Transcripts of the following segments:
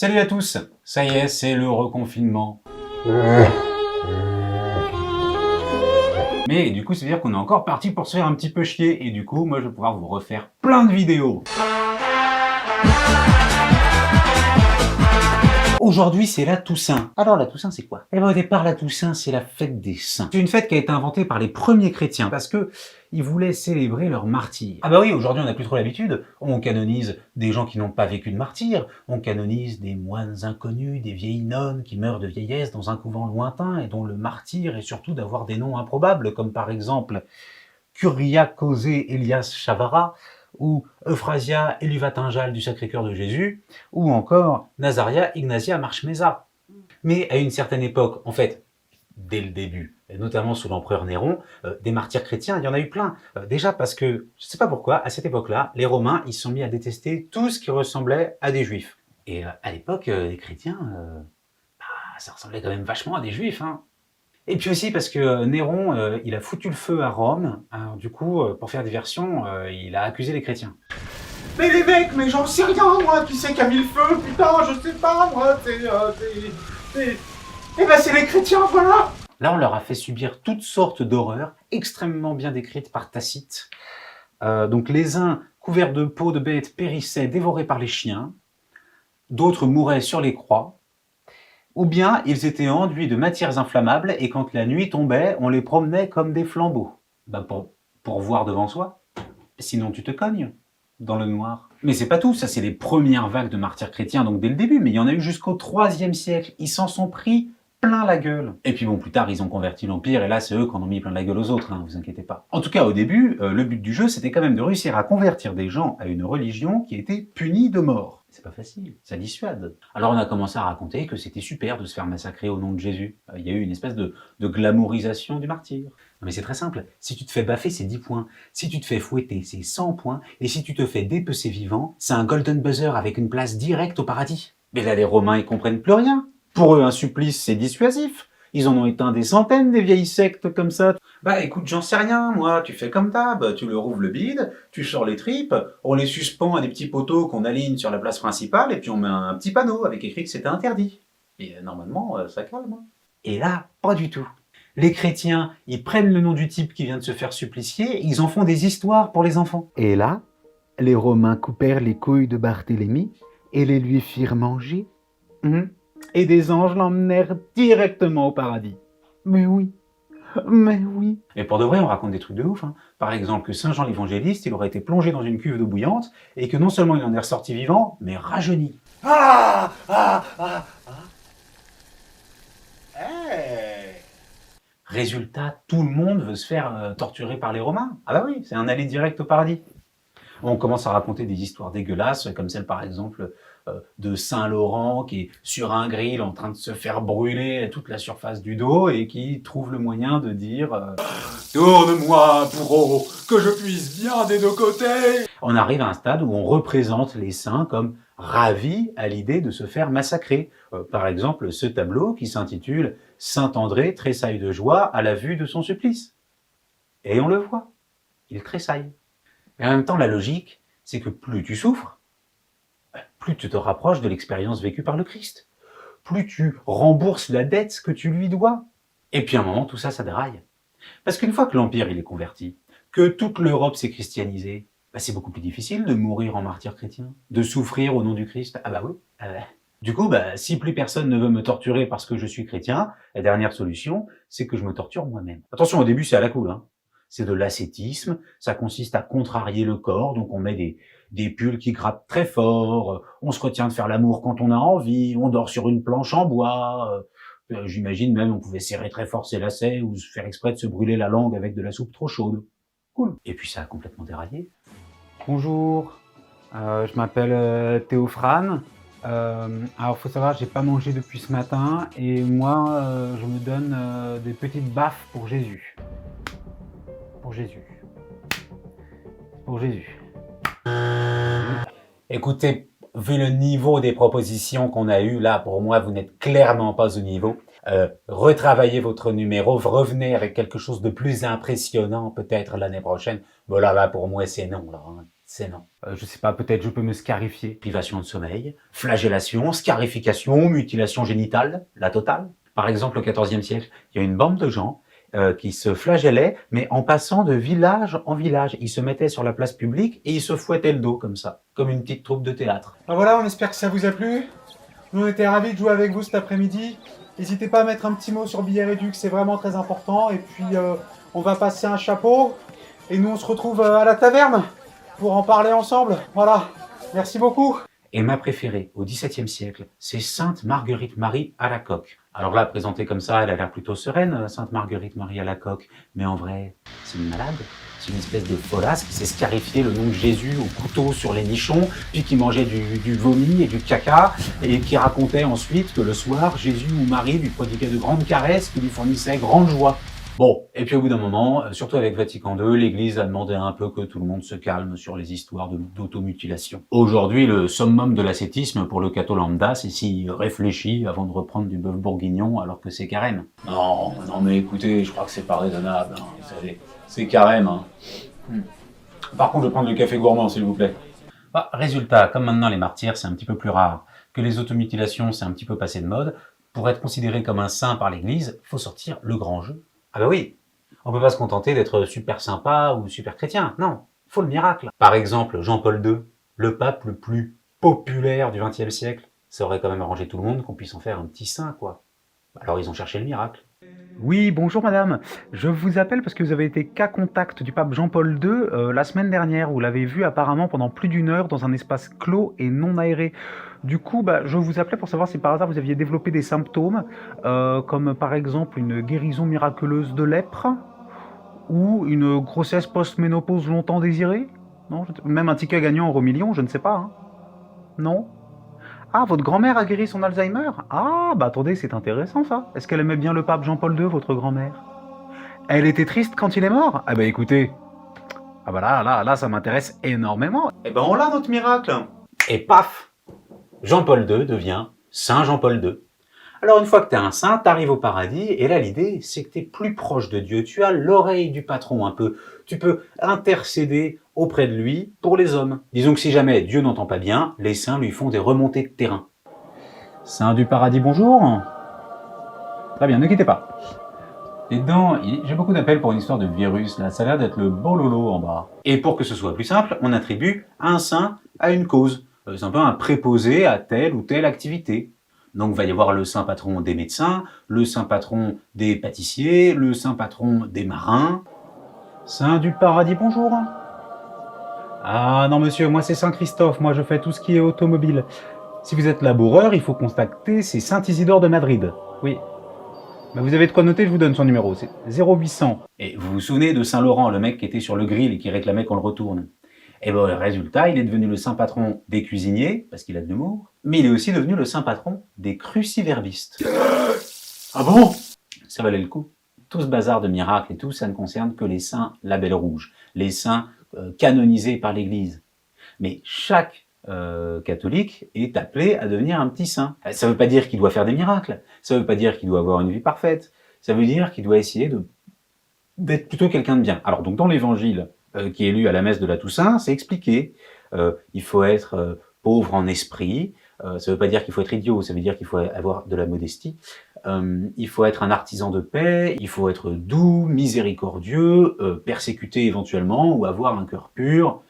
Salut à tous, ça y est, c'est le reconfinement. Mais du coup, ça veut dire qu'on est encore parti pour se faire un petit peu chier, et du coup, moi je vais pouvoir vous refaire plein de vidéos. Aujourd'hui, c'est la Toussaint. Alors, la Toussaint, c'est quoi? Eh ben, au départ, la Toussaint, c'est la fête des saints. C'est une fête qui a été inventée par les premiers chrétiens, parce que ils voulaient célébrer leur martyrs. Ah bah oui, aujourd'hui, on n'a plus trop l'habitude. On canonise des gens qui n'ont pas vécu de martyrs, on canonise des moines inconnus, des vieilles nonnes qui meurent de vieillesse dans un couvent lointain, et dont le martyr est surtout d'avoir des noms improbables, comme par exemple Kyriakos Elias Chavara, ou Euphrasia Eluvatingale du Sacré-Cœur de Jésus, ou encore Nazaria Ignatia Marchmesa. Mais à une certaine époque, en fait, dès le début, et notamment sous l'empereur Néron, des martyrs chrétiens, il y en a eu plein. Déjà parce que, je ne sais pas pourquoi, à cette époque-là, les Romains, ils se sont mis à détester tout ce qui ressemblait à des Juifs. Et à l'époque, les chrétiens, ça ressemblait quand même vachement à des Juifs, hein. Et puis aussi parce que Néron, il a foutu le feu à Rome, alors du coup, pour faire diversion, il a accusé les chrétiens. Mais les mecs, mais j'en sais rien, moi, qui c'est qui a mis le feu, putain, je sais pas, moi, Eh ben c'est les chrétiens, voilà. Là, on leur a fait subir toutes sortes d'horreurs, extrêmement bien décrites par Tacite. Donc les uns, couverts de peau de bêtes, périssaient dévorés par les chiens, d'autres mouraient sur les croix, ou bien ils étaient enduits de matières inflammables et quand la nuit tombait, on les promenait comme des flambeaux. Bah pour voir devant soi, sinon tu te cognes dans le noir. Mais c'est pas tout, ça c'est les premières vagues de martyrs chrétiens, donc dès le début, mais il y en a eu jusqu'au IIIe siècle, ils s'en sont pris plein la gueule. Et puis bon, plus tard, ils ont converti l'Empire, et là, c'est eux qui en ont mis plein la gueule aux autres, hein, vous inquiétez pas. En tout cas, au début, le but du jeu, c'était quand même de réussir à convertir des gens à une religion qui était punie de mort. C'est pas facile, ça dissuade. Alors on a commencé à raconter que c'était super de se faire massacrer au nom de Jésus. Il y a eu une espèce de glamourisation du martyr. Non mais c'est très simple, si tu te fais baffer, c'est 10 points. Si tu te fais fouetter, c'est 100 points. Et si tu te fais dépecer vivant, c'est un golden buzzer avec une place directe au paradis. Mais là, les Romains, ils comprennent plus rien. Pour eux, un supplice, c'est dissuasif. Ils en ont éteint des centaines, des vieilles sectes comme ça. Bah écoute, j'en sais rien, moi, tu fais comme d'hab, tu leur ouvres le bide, tu sors les tripes, on les suspend à des petits poteaux qu'on aligne sur la place principale, et puis on met un petit panneau avec écrit que c'était interdit. Et normalement, ça calme. Et là, pas du tout. Les chrétiens, ils prennent le nom du type qui vient de se faire supplicier, ils en font des histoires pour les enfants. Et là, les Romains coupèrent les couilles de Barthélemy et les lui firent manger. Et des anges l'emmenèrent directement au paradis. Mais oui, mais oui. Et pour de vrai, on raconte des trucs de ouf, hein. Par exemple, que Saint Jean l'Évangéliste, il aurait été plongé dans une cuve d'eau bouillante, et que non seulement il en est ressorti vivant, mais rajeuni. Résultat, tout le monde veut se faire torturer par les Romains. Ah bah oui, c'est un aller direct au paradis. On commence à raconter des histoires dégueulasses, comme celle par exemple de Saint-Laurent qui est sur un grill en train de se faire brûler toute la surface du dos et qui trouve le moyen de dire Tourne-moi, bourreau, que je puisse bien des deux côtés. On arrive à un stade où on représente les saints comme ravis à l'idée de se faire massacrer. Par exemple, ce tableau qui s'intitule « Saint André tressaille de joie à la vue de son supplice ». Et on le voit, il tressaille. Et en même temps, la logique, c'est que plus tu souffres, plus tu te rapproches de l'expérience vécue par le Christ. Plus tu rembourses la dette que tu lui dois. Et puis à un moment, tout ça, ça déraille. Parce qu'une fois que l'Empire il est converti, que toute l'Europe s'est christianisée, c'est beaucoup plus difficile de mourir en martyr chrétien, de souffrir au nom du Christ. Ah bah oui. Du coup, si plus personne ne veut me torturer parce que je suis chrétien, la dernière solution, c'est que je me torture moi-même. Attention, au début, c'est à la cool, hein. C'est de l'ascétisme, ça consiste à contrarier le corps, donc on met des pulls qui grattent très fort, on se retient de faire l'amour quand on a envie, on dort sur une planche en bois, j'imagine même on pouvait serrer très fort ses lacets ou faire exprès de se brûler la langue avec de la soupe trop chaude. Cool. Et puis ça a complètement déraillé. Bonjour, je m'appelle Théophran. Alors faut savoir, j'ai pas mangé depuis ce matin et moi je me donne des petites baffes pour Jésus. Pour Jésus. Pour Jésus. Écoutez, vu le niveau des propositions qu'on a eues, là, pour moi, vous n'êtes clairement pas au niveau. Retravaillez votre numéro, revenez avec quelque chose de plus impressionnant, peut-être l'année prochaine. Bon, là, pour moi, c'est non, là. Hein. C'est non. Je sais pas, peut-être je peux me scarifier. Privation de sommeil, flagellation, scarification, mutilation génitale, la totale. Par exemple, au XIVe siècle, il y a une bande de gens qui se flagellaient, mais en passant de village en village. Ils se mettaient sur la place publique et ils se fouettaient le dos comme ça, comme une petite troupe de théâtre. Ben voilà, on espère que ça vous a plu. Nous, on était ravis de jouer avec vous cet après-midi. N'hésitez pas à mettre un petit mot sur Billet Réduc, c'est vraiment très important. Et puis, on va passer un chapeau. Et nous, on se retrouve à la taverne pour en parler ensemble. Voilà, merci beaucoup. Et ma préférée, au XVIIe siècle, c'est Sainte Marguerite Marie à la coque. Alors là, présentée comme ça, elle a l'air plutôt sereine, Sainte Marguerite Marie à la coque. Mais en vrai, c'est une malade. C'est une espèce de folasse qui s'est scarifié le nom de Jésus au couteau sur les nichons, puis qui mangeait du vomi et du caca, et qui racontait ensuite que le soir, Jésus ou Marie lui prodiguaient de grandes caresses qui lui fournissaient grande joie. Bon, et puis au bout d'un moment, surtout avec Vatican II, l'Église a demandé un peu que tout le monde se calme sur les histoires d'automutilation. Aujourd'hui, le summum de l'ascétisme pour le catho lambda, c'est s'il réfléchit avant de reprendre du bœuf bourguignon alors que c'est carême. Non mais écoutez, je crois que c'est pas raisonnable, hein, vous savez, c'est carême. Hein. Par contre, je vais prendre le café gourmand, s'il vous plaît. Bah, résultat, comme maintenant les martyrs, c'est un petit peu plus rare, que les automutilations, c'est un petit peu passé de mode, pour être considéré comme un saint par l'Église, faut sortir le grand jeu. Ah bah oui, on peut pas se contenter d'être super sympa ou super chrétien, non, faut le miracle. Par exemple, Jean-Paul II, le pape le plus populaire du XXe siècle, ça aurait quand même arrangé tout le monde qu'on puisse en faire un petit saint, quoi. Alors ils ont cherché le miracle. Oui, bonjour madame. Je vous appelle parce que vous avez été cas contact du pape Jean-Paul II la semaine dernière. Vous l'avez vu apparemment pendant plus d'1 heure dans un espace clos et non aéré. Du coup, je vous appelais pour savoir si par hasard vous aviez développé des symptômes, comme par exemple une guérison miraculeuse de lèpre, ou une grossesse post-ménopause longtemps désirée. Non, même un ticket gagnant euro million, je ne sais pas. Hein. Non. Ah, votre grand-mère a guéri son Alzheimer? Ah, attendez, c'est intéressant ça. Est-ce qu'elle aimait bien le pape Jean-Paul II, votre grand-mère? Elle était triste quand il est mort? Ah écoutez, là, ça m'intéresse énormément. Eh ben on l'a notre miracle. Et paf, Jean-Paul II devient Saint Jean-Paul II. Alors une fois que t'es un saint, t'arrives au paradis, et là l'idée, c'est que t'es plus proche de Dieu. Tu as l'oreille du patron un peu. Tu peux intercéder auprès de lui pour les hommes. Disons que si jamais Dieu n'entend pas bien, les saints lui font des remontées de terrain. Saint du paradis, bonjour. Très bien, ne quittez pas. Et dedans, j'ai beaucoup d'appels pour une histoire de virus, là. Ça a l'air d'être le bololo en bas. Et pour que ce soit plus simple, on attribue un saint à une cause. C'est un peu un préposé à telle ou telle activité. Donc, il va y avoir le saint patron des médecins, le saint patron des pâtissiers, le saint patron des marins. Saint du paradis, bonjour. Ah non monsieur, moi c'est Saint Christophe, moi je fais tout ce qui est automobile. Si vous êtes laboureur, il faut contacter, c'est Saint Isidore de Madrid. Oui. Vous avez de quoi noter, je vous donne son numéro, c'est 0800. Et vous vous souvenez de Saint-Laurent, le mec qui était sur le grill et qui réclamait qu'on le retourne? Et le résultat, il est devenu le saint patron des cuisiniers, parce qu'il a de l'humour, mais il est aussi devenu le saint patron des cruciverbistes. Ah bon? Ça valait le coup. Tout ce bazar de miracles et tout, ça ne concerne que les saints label rouge, les saints canonisés par l'Église. Mais chaque catholique est appelé à devenir un petit saint. Ça ne veut pas dire qu'il doit faire des miracles, ça ne veut pas dire qu'il doit avoir une vie parfaite, ça veut dire qu'il doit essayer d'être plutôt quelqu'un de bien. Alors donc dans l'évangile qui est lu à la messe de la Toussaint, c'est expliqué. Il faut être pauvre en esprit, ça ne veut pas dire qu'il faut être idiot, ça veut dire qu'il faut avoir de la modestie. Il faut être un artisan de paix, il faut être doux, miséricordieux, persécuté éventuellement, ou avoir un cœur pur.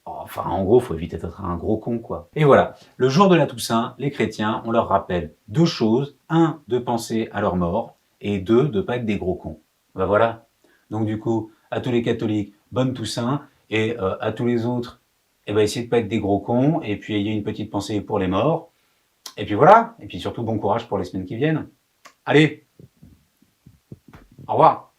Enfin, en gros, il faut éviter d'être un gros con, quoi. Et voilà, le jour de la Toussaint, les chrétiens, on leur rappelle 2 choses. 1, de penser à leur mort, et 2, de pas être des gros cons. Voilà. Donc du coup, à tous les catholiques, bonne Toussaint, et à tous les autres, essayez de pas être des gros cons, et puis ayez une petite pensée pour les morts. Et puis voilà, et puis surtout bon courage pour les semaines qui viennent. Allez, au revoir.